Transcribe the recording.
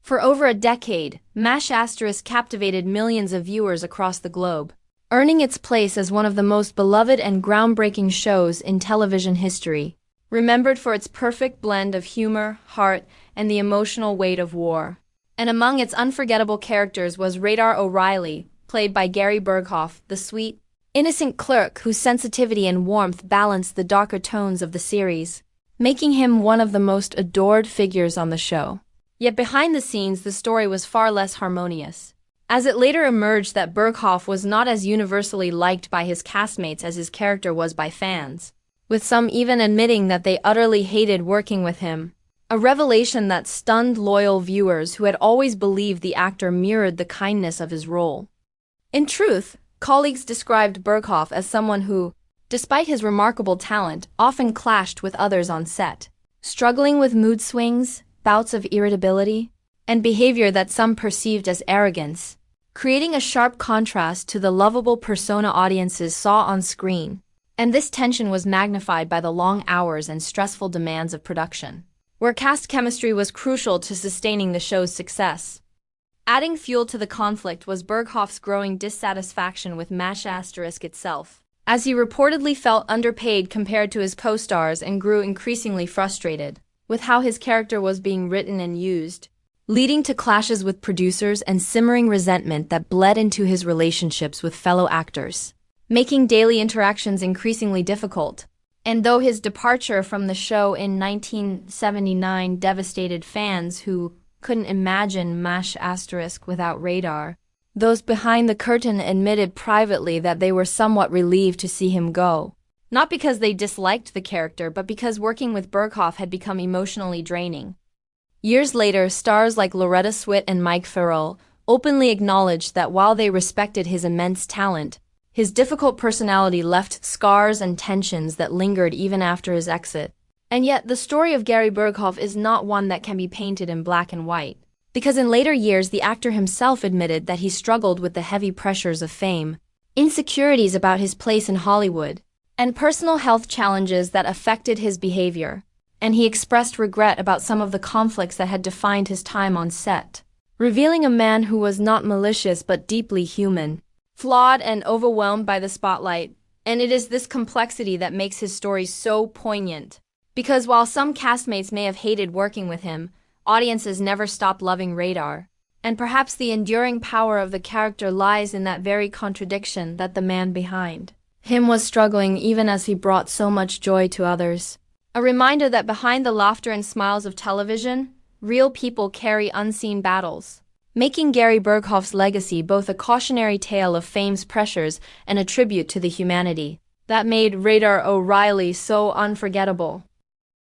For over a decade, MASH** captivated millions of viewers across the globe, earning its place as one of the most beloved and groundbreaking shows in television history, remembered for its perfect blend of humor, heart, and the emotional weight of war. And among its unforgettable characters was Radar O'Reilly, played by Gary Burghoff, the sweet, innocent clerk whose sensitivity and warmth balanced the darker tones of the series, making him one of the most adored figures on the show. Yet behind the scenes, the story was far less harmonious, as it later emerged that Burghoff was not as universally liked by his castmates as his character was by fans, with some even admitting that they utterly hated working with him. A revelation that stunned loyal viewers who had always believed the actor mirrored the kindness of his role. In truth, colleagues described Burghoff as someone who, despite his remarkable talent, often clashed with others on set, struggling with mood swings, bouts of irritability, and behavior that some perceived as arrogance, creating a sharp contrast to the lovable persona audiences saw on screen. And this tension was magnified by the long hours and stressful demands of production, where cast chemistry was crucial to sustaining the show's success. Adding fuel to the conflict was Burghoff's growing dissatisfaction with MASH* itself, as he reportedly felt underpaid compared to his co-stars and grew increasingly frustrated with how his character was being written and used, leading to clashes with producers and simmering resentment that bled into his relationships with fellow actors, making daily interactions increasingly difficult. And though his departure from the show in 1979 devastated fans who couldn't imagine MASH* without Radar, those behind the curtain admitted privately that they were somewhat relieved to see him go. Not because they disliked the character, but because working with Burghoff had become emotionally draining. Years later, stars like Loretta Swit and Mike Farrell openly acknowledged that while they respected his immense talent, his difficult personality left scars and tensions that lingered even after his exit. And yet, the story of Gary Burghoff is not one that can be painted in black and white, because in later years the actor himself admitted that he struggled with the heavy pressures of fame, insecurities about his place in Hollywood, and personal health challenges that affected his behavior, and he expressed regret about some of the conflicts that had defined his time on set, revealing a man who was not malicious but deeply human, flawed and overwhelmed by the spotlight. And it is this complexity that makes his story so poignant, because while some castmates may have hated working with him, audiences never stopped loving Radar. And perhaps the enduring power of the character lies in that very contradiction, that the man behind him was struggling even as he brought so much joy to others. A reminder that behind the laughter and smiles of television, real people carry unseen battles, making Gary Burghoff's legacy both a cautionary tale of fame's pressures and a tribute to the humanity that made Radar O'Reilly so unforgettable.